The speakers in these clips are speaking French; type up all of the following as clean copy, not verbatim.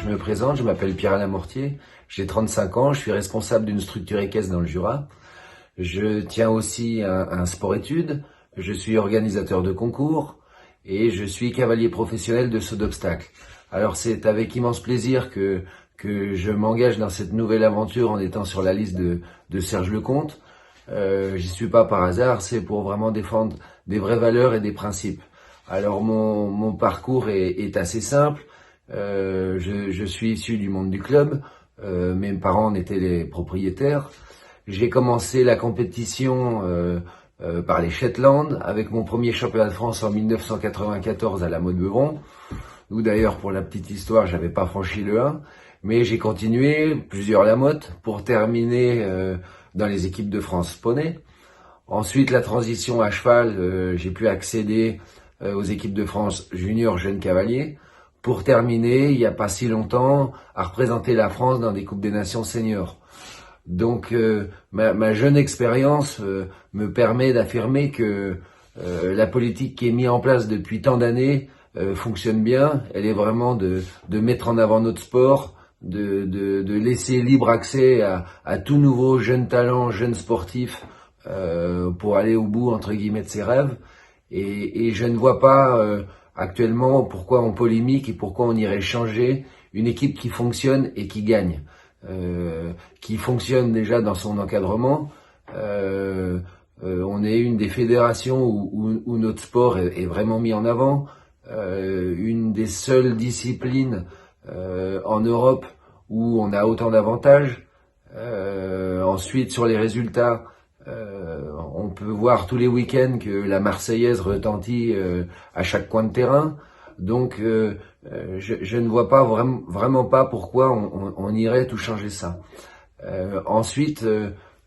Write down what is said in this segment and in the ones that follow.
Je me présente, je m'appelle Pierre-Alain Mortier, j'ai 35 ans, je suis responsable d'une structure équestre dans le Jura. Je tiens aussi un sport-études, je suis organisateur de concours et je suis cavalier professionnel de saut d'obstacle. Alors c'est avec immense plaisir que je m'engage dans cette nouvelle aventure en étant sur la liste de Serge Lecomte. J'y suis pas par hasard, c'est pour vraiment défendre des vraies valeurs et des principes. Alors mon parcours est assez simple. Je suis issu du monde du club. Mes parents en étaient les propriétaires. J'ai commencé la compétition par les Shetland avec mon premier championnat de France en 1994 à la Motte-Beuvron, où d'ailleurs pour la petite histoire j'avais pas franchi le 1, mais j'ai continué plusieurs Lamotte pour terminer dans les équipes de France poney. Ensuite la transition à cheval, j'ai pu accéder aux équipes de France junior jeunes cavaliers, pour terminer, il n'y a pas si longtemps, à représenter la France dans des Coupes des Nations seniors. Donc ma jeune expérience me permet d'affirmer que la politique qui est mise en place depuis tant d'années fonctionne bien. Elle est vraiment de mettre en avant notre sport, de laisser libre accès à tout nouveau jeune talent, jeune sportif pour aller au bout entre guillemets de ses rêves. Et je ne vois pas actuellement pourquoi on polémique et pourquoi on irait changer une équipe qui fonctionne et qui gagne, qui fonctionne déjà dans son encadrement. On est une des fédérations où notre sport est vraiment mis en avant, une des seules disciplines en Europe où on a autant d'avantages. Ensuite, sur les résultats, on peut voir tous les week-ends que la Marseillaise retentit à chaque coin de terrain. Donc je ne vois pas vraiment pas pourquoi on irait tout changer ça. Ensuite,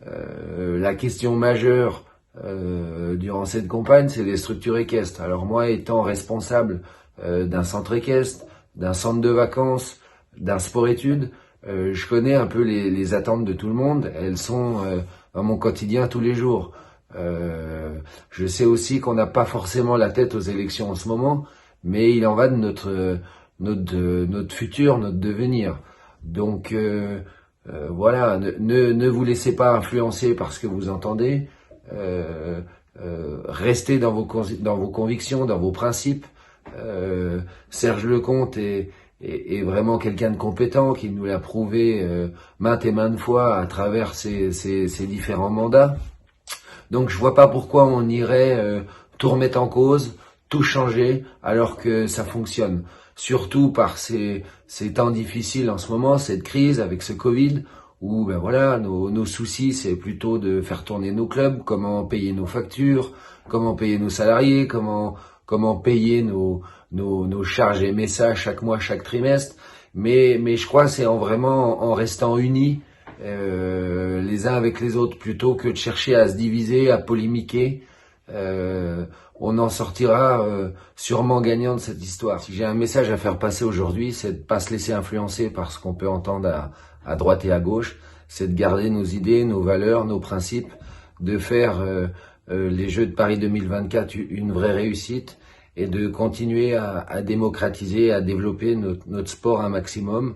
la question majeure durant cette campagne, c'est les structures équestres. Alors moi, étant responsable d'un centre équestre, d'un centre de vacances, d'un sport-études, je connais un peu les attentes de tout le monde. Elles sont dans mon quotidien tous les jours. Je sais aussi qu'on n'a pas forcément la tête aux élections en ce moment, mais il en va de notre futur, notre devenir. Donc voilà, ne vous laissez pas influencer par ce que vous entendez. Restez dans vos convictions, dans vos principes. Serge Lecomte est vraiment quelqu'un de compétent qui nous l'a prouvé maintes et maintes fois à travers ses différents mandats. Donc je vois pas pourquoi on irait tout remettre en cause, tout changer alors que ça fonctionne. Surtout par ces temps difficiles en ce moment, cette crise avec ce Covid, où ben voilà, nos soucis c'est plutôt de faire tourner nos clubs, comment payer nos factures, comment payer nos salariés, comment payer nos charges MSA chaque mois, chaque trimestre. Mais je crois que c'est vraiment en restant unis les uns avec les autres, plutôt que de chercher à se diviser, à polémiquer. On en sortira sûrement gagnant de cette histoire. Si j'ai un message à faire passer aujourd'hui, c'est de pas se laisser influencer par ce qu'on peut entendre à droite et à gauche. C'est de garder nos idées, nos valeurs, nos principes, de faire les Jeux de Paris 2024 une vraie réussite et de continuer à démocratiser, à développer notre sport un maximum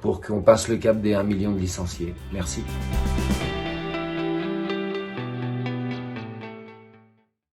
pour qu'on passe le cap des 1 million de licenciés. Merci.